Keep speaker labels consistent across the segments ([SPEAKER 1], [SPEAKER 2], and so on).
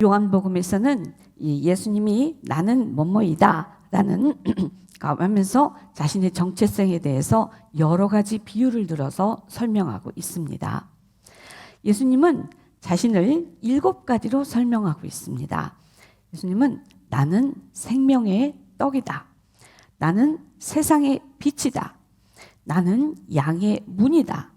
[SPEAKER 1] 요한복음에서는 이 예수님이 나는 뭐뭐이다 라는 하면서 자신의 정체성에 대해서 여러 가지 비유를 들어서 설명하고 있습니다. 예수님은 자신을 7가지로 설명하고 있습니다. 예수님은 나는 생명의 떡이다. 나는 세상의 빛이다. 나는 양의 문이다.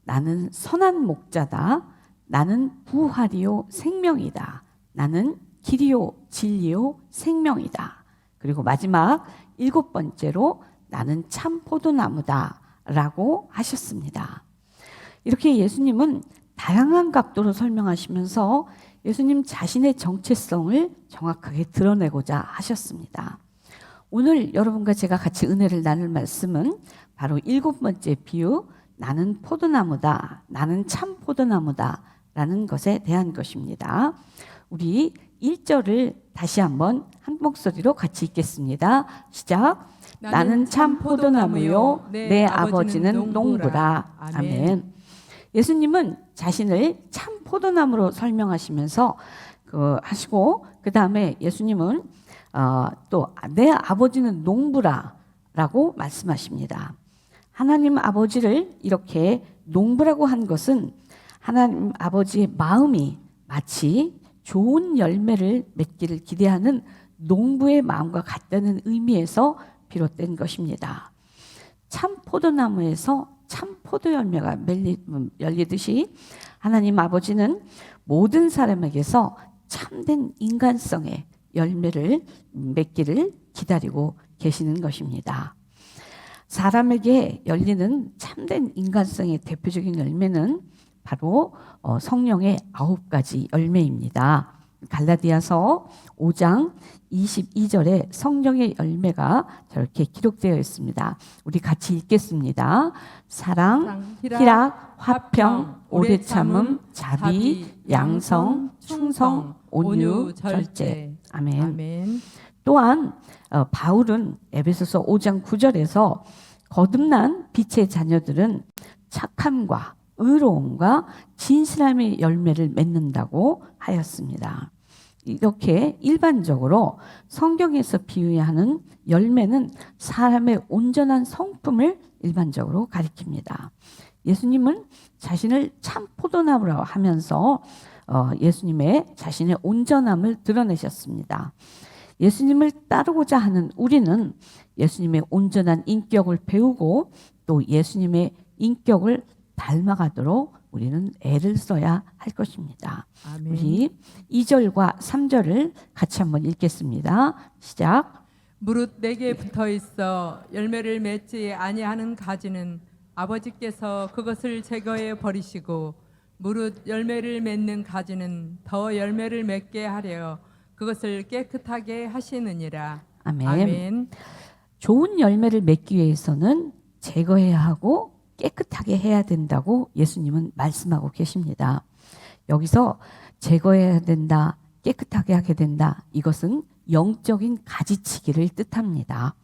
[SPEAKER 1] 나는 선한 목자다. 나는 부활이요 생명이다. 나는 길이요 진리요 생명이다. 그리고 마지막 7번째로 나는 참 포도나무다 라고 하셨습니다. 이렇게 예수님은 다양한 각도로 설명하시면서 예수님 자신의 정체성을 정확하게 드러내고자 하셨습니다. 오늘 여러분과 제가 같이 은혜를 나눌 말씀은 바로 7번째 비유, 나는 포도나무다, 나는 참 포도나무다 라는 것에 대한 것입니다. 우리 1절을 다시 한번 한 목소리로 같이 읽겠습니다. 시작. 나는 참 포도나무요 내 아버지는 농부라. 아멘. 예수님은 자신을 참 포도나무로 설명하시면서 하시고 그 다음에 예수님은 또 내 아버지는 농부라라고 말씀하십니다. 하나님 아버지를 이렇게 농부라고 한 것은 하나님 아버지의 마음이 마치 좋은 열매를 맺기를 기대하는 농부의 마음과 같다는 의미에서 비롯된 것입니다. 참 포도나무에서 참 포도 열매가 열리듯이 하나님 아버지는 모든 사람에게서 참된 인간성의 열매를 맺기를 기다리고 계시는 것입니다. 사람에게 열리는 참된 인간성의 대표적인 열매는 바로 성령의 9가지 열매입니다. 갈라디아서 5장 22절에 성령의 열매가 저렇게 기록되어 있습니다. 우리 같이 읽겠습니다. 사랑, 희락, 화평, 오래 참음, 자비, 양성, 충성, 온유, 절제. 아멘.
[SPEAKER 2] 아멘.
[SPEAKER 1] 또한 바울은 에베소서 5장 9절에서 거듭난 빛의 자녀들은 착함과 의로움과 진실함의 열매를 맺는다고 하였습니다. 이렇게 일반적으로 성경에서 비유하는 열매는 사람의 온전한 성품을 일반적으로 가리킵니다. 예수님은 자신을 참 포도나무라고 하면서 예수님의 자신의 온전함을 드러내셨습니다. 예수님을 따르고자 하는 우리는 예수님의 온전한 인격을 배우고 또 예수님의 인격을 닮아가도록 우리는 애를 써야 할 것입니다.
[SPEAKER 2] 아멘.
[SPEAKER 1] 우리 2절과 3절을 같이 한번 읽겠습니다. 시작.
[SPEAKER 2] 무릇 내게 붙어 있어 열매를 맺지 아니하는 가지는 아버지께서 그것을 제거해 버리시고 무릇 열매를 맺는 가지는 더 열매를 맺게 하려 그것을 깨끗하게 하시느니라.
[SPEAKER 1] 아멘.
[SPEAKER 2] 아멘.
[SPEAKER 1] 좋은 열매를 맺기 위해서는 제거해야 하고 깨끗하게 해야 된다고 예수님은 말씀하고 계십니다. 여기서 제거해야 된다, 깨끗하게 하게 된다. 이것은 영적인 가지치기를 뜻합니다.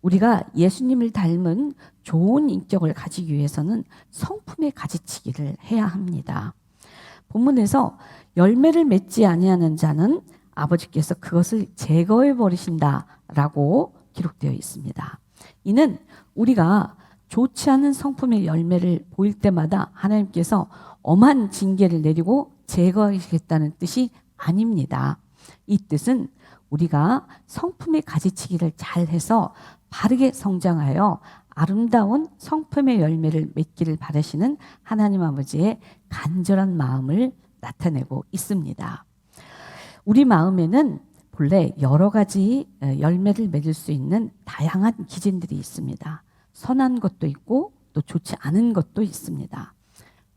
[SPEAKER 1] 우리가 예수님을 닮은 좋은 인격을 가지기 위해서는 성품의 가지치기를 해야 합니다. 본문에서 열매를 맺지 아니하는 자는 아버지께서 그것을 제거해 버리신다라고 기록되어 있습니다. 이는 우리가 좋지 않은 성품의 열매를 보일 때마다 하나님께서 엄한 징계를 내리고 제거하시겠다는 뜻이 아닙니다. 이 뜻은 우리가 성품의 가지치기를 잘해서 바르게 성장하여 아름다운 성품의 열매를 맺기를 바라시는 하나님 아버지의 간절한 마음을 나타내고 있습니다. 우리 마음에는 본래 여러 가지 열매를 맺을 수 있는 다양한 기질들이 있습니다. 선한 것도 있고 또 좋지 않은 것도 있습니다.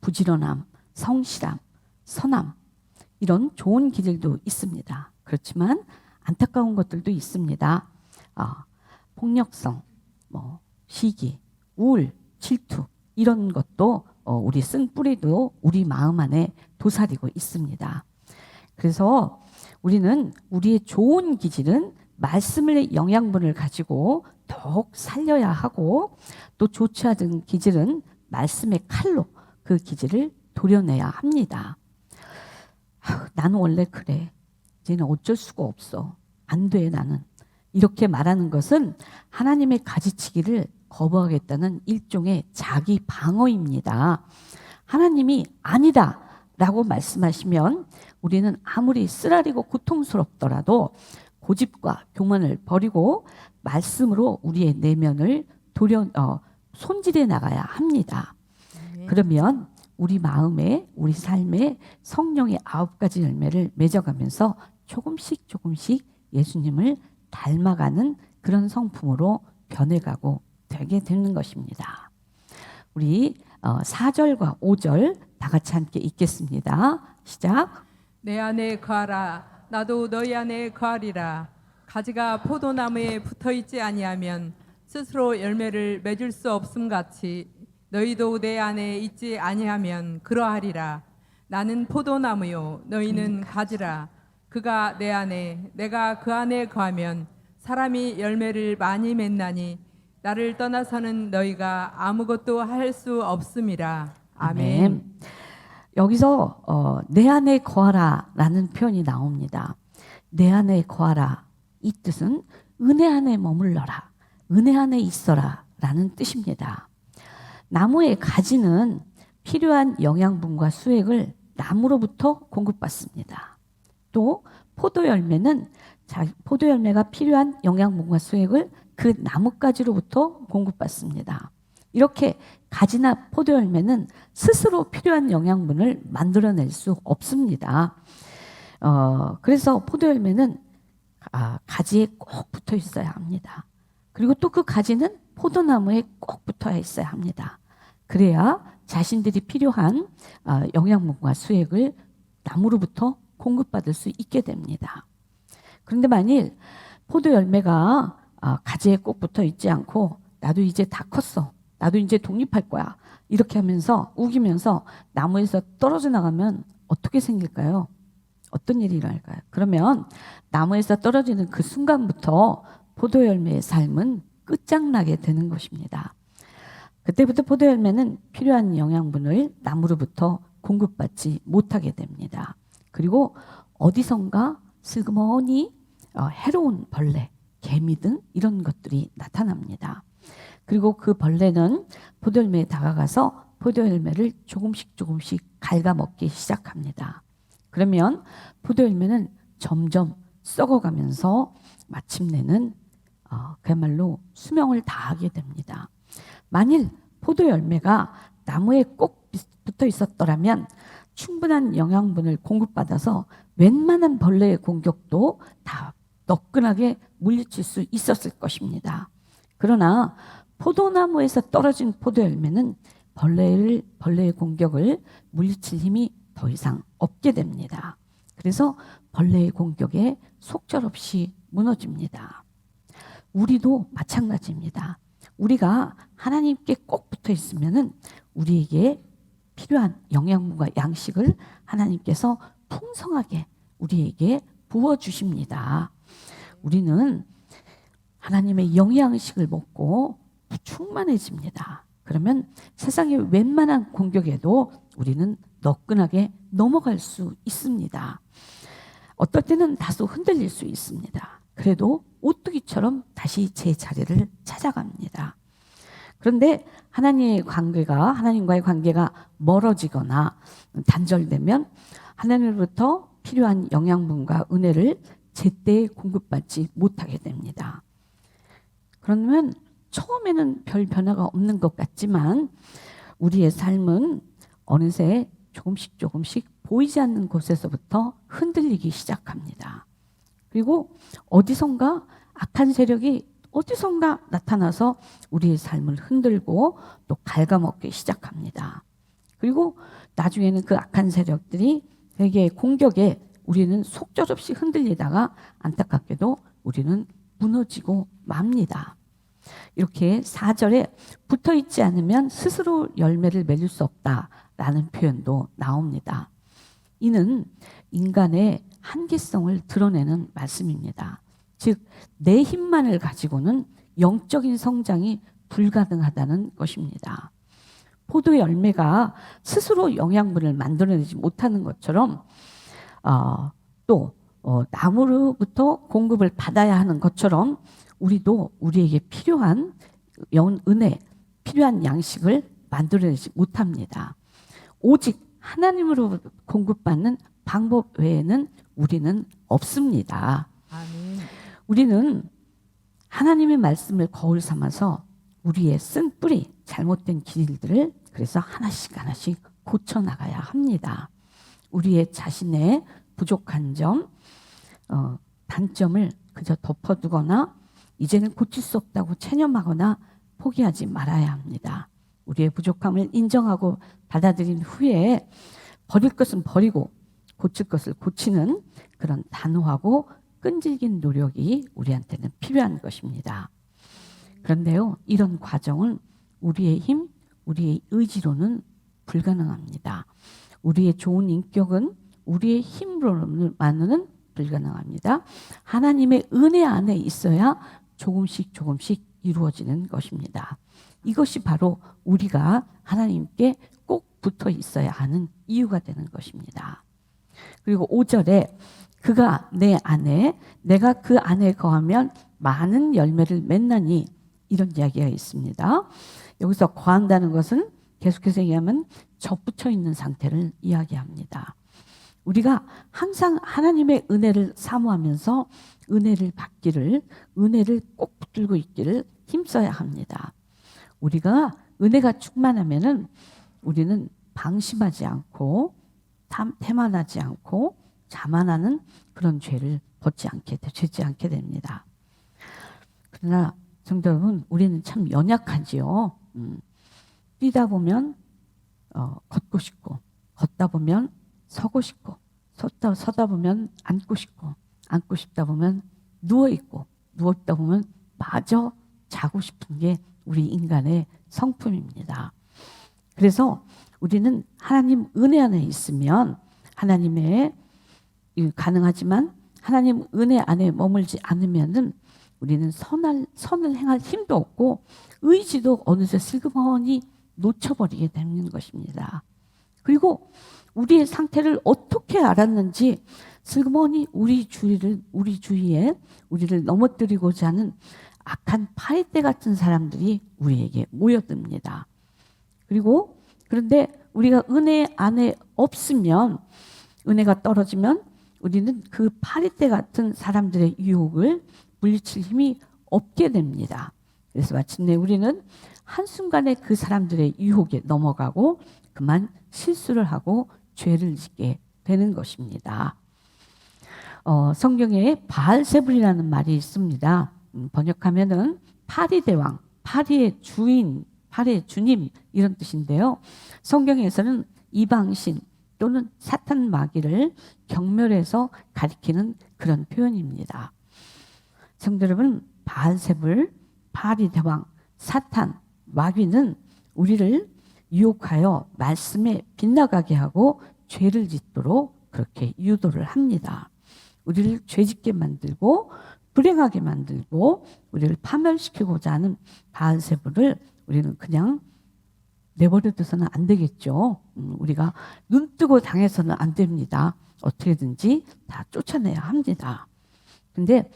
[SPEAKER 1] 부지런함, 성실함, 선함 이런 좋은 기질도 있습니다. 그렇지만 안타까운 것들도 있습니다. 폭력성, 시기, 우울, 질투 이런 것도 우리 쓴 뿌리도 우리 마음 안에 도사리고 있습니다. 그래서 우리는 우리의 좋은 기질은 말씀의 영양분을 가지고 더욱 살려야 하고 또 좋지 않은 기질은 말씀의 칼로 그 기질을 도려내야 합니다. 나는 원래 그래. 이제는 어쩔 수가 없어. 안 돼, 나는. 이렇게 말하는 것은 하나님의 가지치기를 거부하겠다는 일종의 자기 방어입니다. 하나님이 아니다 라고 말씀하시면 우리는 아무리 쓰라리고 고통스럽더라도 고집과 교만을 버리고 말씀으로 우리의 내면을 손질해 나가야 합니다. 그러면 우리 마음에, 우리 삶에 성령의 9가지 열매를 맺어가면서 조금씩 예수님을 닮아가는 그런 성품으로 변해가고 되게 되는 것입니다. 우리 4절과 5절 다 같이 함께 읽겠습니다. 시작.
[SPEAKER 2] 내 안에 거하라. 나도 너희 안에 거하리라. 가지가 포도나무에 붙어있지 아니하면 스스로 열매를 맺을 수 없음 같이 너희도 내 안에 있지 아니하면 그러하리라. 나는 포도나무요 너희는 가지라. 그가 내 안에 내가 그 안에 거하면 사람이 열매를 많이 맺나니 나를 떠나서는 너희가 아무것도 할 수 없음이라. 아멘.
[SPEAKER 1] 여기서 내 안에 거하라 라는 표현이 나옵니다. 내 안에 거하라, 이 뜻은 은혜 안에 머물러라, 은혜 안에 있어라 라는 뜻입니다. 나무의 가지는 필요한 영양분과 수액을 나무로부터 공급받습니다. 또 포도 열매가 필요한 영양분과 수액을 그 나뭇가지로부터 공급받습니다. 이렇게 가지나 포도 열매는 스스로 필요한 영양분을 만들어낼 수 없습니다. 그래서 포도 열매는 가지에 꼭 붙어 있어야 합니다. 그리고 또 그 가지는 포도나무에 꼭 붙어 있어야 합니다. 그래야 자신들이 필요한 영양분과 수액을 나무로부터 공급받을 수 있게 됩니다. 그런데 만일 포도 열매가 가지에 꼭 붙어 있지 않고 나도 이제 다 컸어, 나도 이제 독립할 거야, 이렇게 하면서 우기면서 나무에서 떨어져 나가면 어떻게 생길까요? 어떤 일이 일어날까요? 그러면 나무에서 떨어지는 그 순간부터 포도 열매의 삶은 끝장나게 되는 것입니다. 그때부터 포도 열매는 필요한 영양분을 나무로부터 공급받지 못하게 됩니다. 그리고 어디선가 슬그머니 해로운 벌레, 개미 등 이런 것들이 나타납니다. 그리고 그 벌레는 포도 열매에 다가가서 포도 열매를 조금씩 갉아먹기 시작합니다. 그러면 포도 열매는 점점 썩어가면서 마침내는 그야말로 수명을 다하게 됩니다. 만일 포도 열매가 나무에 꼭 붙어 있었더라면 충분한 영양분을 공급받아서 웬만한 벌레의 공격도 다 너끈하게 물리칠 수 있었을 것입니다. 그러나 포도나무에서 떨어진 포도 열매는 벌레의 공격을 물리칠 힘이 더 이상 없게 됩니다. 그래서 벌레의 공격에 속절없이 무너집니다. 우리도 마찬가지입니다. 우리가 하나님께 꼭 붙어 있으면은 우리에게 필요한 영양분과 양식을 하나님께서 풍성하게 우리에게 부어 주십니다. 우리는 하나님의 영양식을 먹고 충만해집니다. 그러면 세상의 웬만한 공격에도 우리는 너끈하게 넘어갈 수 있습니다. 어떨 때는 다소 흔들릴 수 있습니다. 그래도 오뚜기처럼 다시 제 자리를 찾아갑니다. 그런데 하나님과의 관계가 멀어지거나 단절되면 하나님으로부터 필요한 영양분과 은혜를 제때 공급받지 못하게 됩니다. 그러면 처음에는 별 변화가 없는 것 같지만 우리의 삶은 어느새 조금씩 보이지 않는 곳에서부터 흔들리기 시작합니다. 그리고 어디선가 악한 세력이 어디선가 나타나서 우리의 삶을 흔들고 또 갉아먹기 시작합니다. 그리고 나중에는 그 악한 세력들이 되게 공격에 우리는 속절없이 흔들리다가 안타깝게도 우리는 무너지고 맙니다. 이렇게 4절에 붙어있지 않으면 스스로 열매를 맺을 수 없다라는 표현도 나옵니다. 이는 인간의 한계성을 드러내는 말씀입니다. 즉, 내 힘만을 가지고는 영적인 성장이 불가능하다는 것입니다. 포도 열매가 스스로 영양분을 만들어내지 못하는 것처럼 또 나무로부터 공급을 받아야 하는 것처럼 우리도 우리에게 필요한 은혜, 필요한 양식을 만들어내지 못합니다. 오직 하나님으로 공급받는 방법 외에는 우리는 없습니다.
[SPEAKER 2] 아멘.
[SPEAKER 1] 우리는 하나님의 말씀을 거울 삼아서 우리의 쓴 뿌리, 잘못된 길들을 그래서 하나씩 하나씩 고쳐나가야 합니다. 우리의 자신의 부족한 점, 단점을 그저 덮어두거나 이제는 고칠 수 없다고 체념하거나 포기하지 말아야 합니다. 우리의 부족함을 인정하고 받아들인 후에 버릴 것은 버리고 고칠 것을 고치는 그런 단호하고 끈질긴 노력이 우리한테는 필요한 것입니다. 그런데요, 이런 과정은 우리의 힘, 우리의 의지로는 불가능합니다. 우리의 좋은 인격은 우리의 힘으로만은 불가능합니다. 하나님의 은혜 안에 있어야 조금씩 조금씩 이루어지는 것입니다. 이것이 바로 우리가 하나님께 꼭 붙어 있어야 하는 이유가 되는 것입니다. 그리고 5절에 그가 내 안에 내가 그 안에 거하면 많은 열매를 맺나니 이런 이야기가 있습니다. 여기서 거한다는 것은 계속해서 얘기하면 접붙여 있는 상태를 이야기합니다. 우리가 항상 하나님의 은혜를 사모하면서 은혜를 받기를, 은혜를 꼭 붙들고 있기를 힘써야 합니다. 우리가 은혜가 충만하면은 우리는 방심하지 않고 태만하지 않고 자만하는 그런 죄를 짓지 않게 됩니다. 그러나 성도 여러분, 우리는 참 연약하지요. 뛰다 보면 걷고 싶고, 걷다 보면 서고 싶고, 서다 보면 앉고 싶고, 앉고 싶다 보면 누워 있고, 누워 있다 보면 마저 자고 싶은 게 우리 인간의 성품입니다. 그래서 우리는 하나님 은혜 안에 있으면 하나님의 가능하지만 하나님 은혜 안에 머물지 않으면은 우리는 선을 행할 힘도 없고 의지도 어느새 슬그머니 놓쳐버리게 되는 것입니다. 그리고 우리의 상태를 어떻게 알았는지 슬그머니 우리 주위에 우리를 넘어뜨리고자 하는 악한 파리떼 같은 사람들이 우리에게 모여듭니다. 그런데 우리가 은혜 안에 없으면, 은혜가 떨어지면 우리는 그 파리떼 같은 사람들의 유혹을 물리칠 힘이 없게 됩니다. 그래서 마침내 우리는 한순간에 그 사람들의 유혹에 넘어가고 그만 실수를 하고 죄를 짓게 되는 것입니다. 성경에 바알세불이라는 말이 있습니다. 번역하면은 파리대왕, 파리의 주인, 파리의 주님 이런 뜻인데요. 성경에서는 이방신 또는 사탄 마귀를 경멸해서 가리키는 그런 표현입니다. 성도 여러분, 바알세불, 파리대왕, 사탄, 마귀는 우리를 유혹하여 말씀에 빗나가게 하고 죄를 짓도록 그렇게 유도를 합니다. 우리를 죄짓게 만들고 불행하게 만들고 우리를 파멸시키고자 하는 바알세불을 우리는 그냥 내버려 둬서는 안 되겠죠. 우리가 눈 뜨고 당해서는 안 됩니다. 어떻게든지 다 쫓아내야 합니다. 근데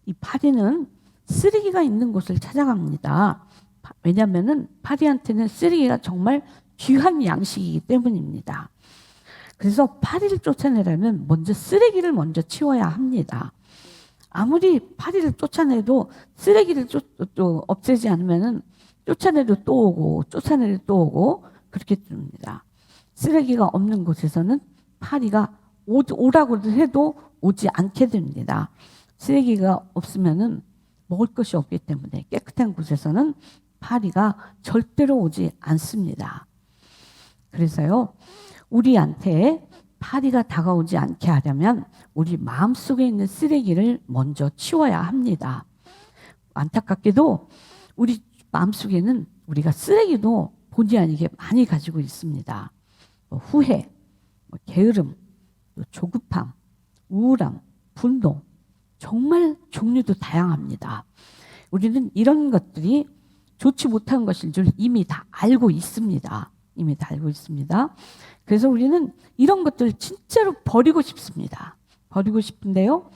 [SPEAKER 1] 이 파리는 쓰레기가 있는 곳을 찾아갑니다. 왜냐하면 파리한테는 쓰레기가 정말 귀한 양식이기 때문입니다. 그래서 파리를 쫓아내려면 먼저 쓰레기를 먼저 치워야 합니다. 아무리 파리를 쫓아내도 쓰레기를 없애지 않으면 쫓아내도 또 오고 쫓아내도 또 오고 그렇게 됩니다. 쓰레기가 없는 곳에서는 파리가 오라고 해도 오지 않게 됩니다. 쓰레기가 없으면은 먹을 것이 없기 때문에 깨끗한 곳에서는 파리가 절대로 오지 않습니다. 그래서요, 우리한테 파리가 다가오지 않게 하려면 우리 마음속에 있는 쓰레기를 먼저 치워야 합니다. 안타깝게도 우리 마음속에는 우리가 쓰레기도 본의 아니게 많이 가지고 있습니다. 후회, 게으름, 조급함, 우울함, 분노, 정말 종류도 다양합니다. 우리는 이런 것들이 좋지 못한 것인 줄 이미 다 알고 있습니다. 그래서 우리는 이런 것들을 진짜로 버리고 싶습니다. 버리고 싶은데요.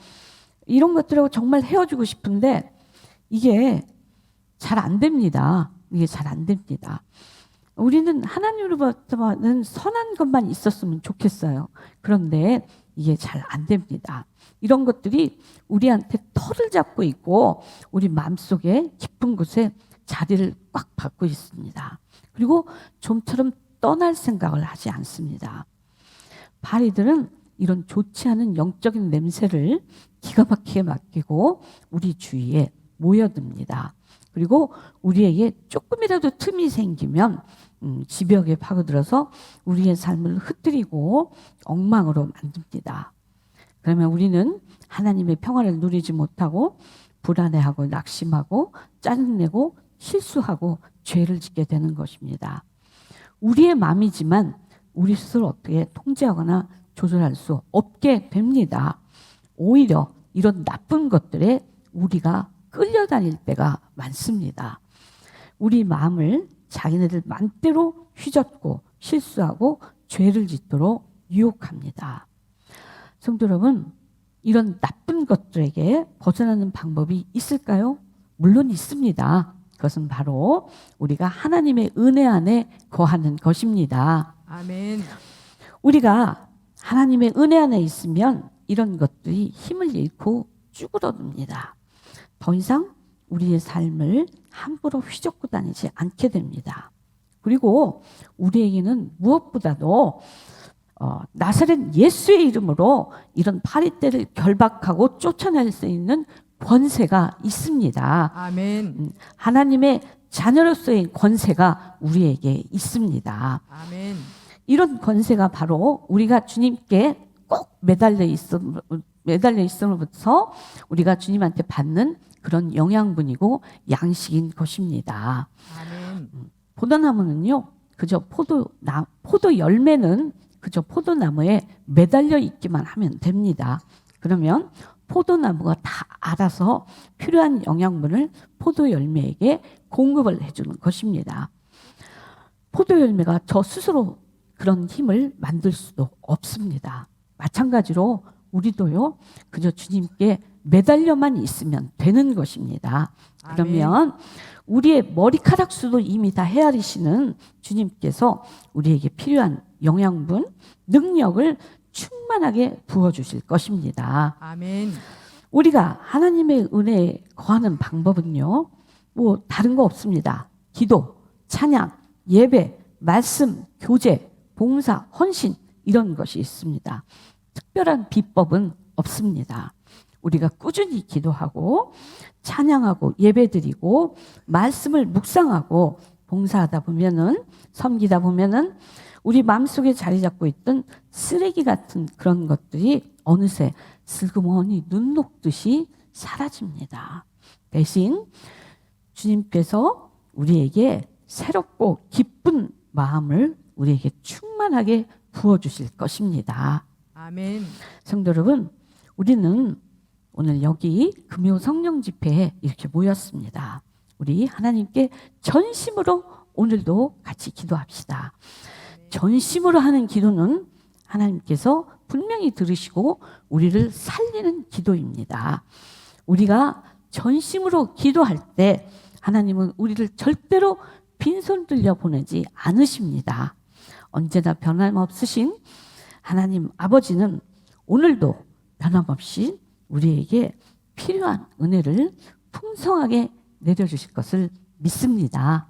[SPEAKER 1] 이런 것들하고 정말 헤어지고 싶은데 이게 잘 안 됩니다. 이게 잘 안 됩니다. 우리는 하나님으로부터는 선한 것만 있었으면 좋겠어요. 그런데 이게 잘 안 됩니다. 이런 것들이 우리한테 털을 잡고 있고 우리 마음속에 깊은 곳에 자리를 꽉 받고 있습니다. 그리고 좀처럼 떠날 생각을 하지 않습니다. 바리들은 이런 좋지 않은 영적인 냄새를 기가 막히게 맡기고 우리 주위에 모여듭니다. 그리고 우리에게 조금이라도 틈이 생기면 집벽에 파고들어서 우리의 삶을 흩뜨리고 엉망으로 만듭니다. 그러면 우리는 하나님의 평화를 누리지 못하고 불안해하고 낙심하고 짜증내고 실수하고 죄를 짓게 되는 것입니다. 우리의 마음이지만 우리 스스로 어떻게 통제하거나 조절할 수 없게 됩니다. 오히려 이런 나쁜 것들에 우리가 끌려다닐 때가 많습니다. 우리 마음을 자기네들 맘대로 휘젓고 실수하고 죄를 짓도록 유혹합니다. 성도 여러분, 이런 나쁜 것들에게 벗어나는 방법이 있을까요? 물론 있습니다. 그것은 바로 우리가 하나님의 은혜 안에 거하는 것입니다.
[SPEAKER 2] 아멘.
[SPEAKER 1] 우리가 하나님의 은혜 안에 있으면 이런 것들이 힘을 잃고 쭈그러듭니다. 더 이상 우리의 삶을 함부로 휘젓고 다니지 않게 됩니다. 그리고 우리에게는 무엇보다도 나사렛 예수의 이름으로 이런 파리떼를 결박하고 쫓아낼 수 있는 권세가 있습니다.
[SPEAKER 2] 아멘.
[SPEAKER 1] 하나님의 자녀로서의 권세가 우리에게 있습니다.
[SPEAKER 2] 아멘.
[SPEAKER 1] 이런 권세가 바로 우리가 주님께 꼭 매달려 있음으로부터 우리가 주님한테 받는 그런 영양분이고 양식인 것입니다.
[SPEAKER 2] 아멘.
[SPEAKER 1] 포도나무는요, 그저 포도 열매는 그저 포도나무에 매달려 있기만 하면 됩니다. 그러면 포도나무가 다 알아서 필요한 영양분을 포도 열매에게 공급을 해주는 것입니다. 포도 열매가 저 스스로 그런 힘을 만들 수도 없습니다. 마찬가지로 우리도요, 그저 주님께 매달려만 있으면 되는 것입니다. 그러면 우리의 머리카락 수도 이미 다 헤아리시는 주님께서 우리에게 필요한 영양분, 능력을 충만하게 부어주실 것입니다.
[SPEAKER 2] 아멘.
[SPEAKER 1] 우리가 하나님의 은혜에 거하는 방법은요, 뭐 다른 거 없습니다. 기도, 찬양, 예배, 말씀, 교제, 봉사, 헌신 이런 것이 있습니다. 특별한 비법은 없습니다. 우리가 꾸준히 기도하고 찬양하고 예배드리고 말씀을 묵상하고 봉사하다 보면은 섬기다 보면은 우리 마음속에 자리 잡고 있던 쓰레기 같은 그런 것들이 어느새 슬그머니 눈 녹듯이 사라집니다. 대신 주님께서 우리에게 새롭고 기쁜 마음을 우리에게 충만하게 부어주실 것입니다.
[SPEAKER 2] 아멘.
[SPEAKER 1] 성도 여러분, 우리는 오늘 여기 금요 성령 집회에 이렇게 모였습니다. 우리 하나님께 전심으로 오늘도 같이 기도합시다. 전심으로 하는 기도는 하나님께서 분명히 들으시고 우리를 살리는 기도입니다. 우리가 전심으로 기도할 때 하나님은 우리를 절대로 빈손 들려 보내지 않으십니다. 언제나 변함없으신 하나님 아버지는 오늘도 변함없이 우리에게 필요한 은혜를 풍성하게 내려주실 것을 믿습니다.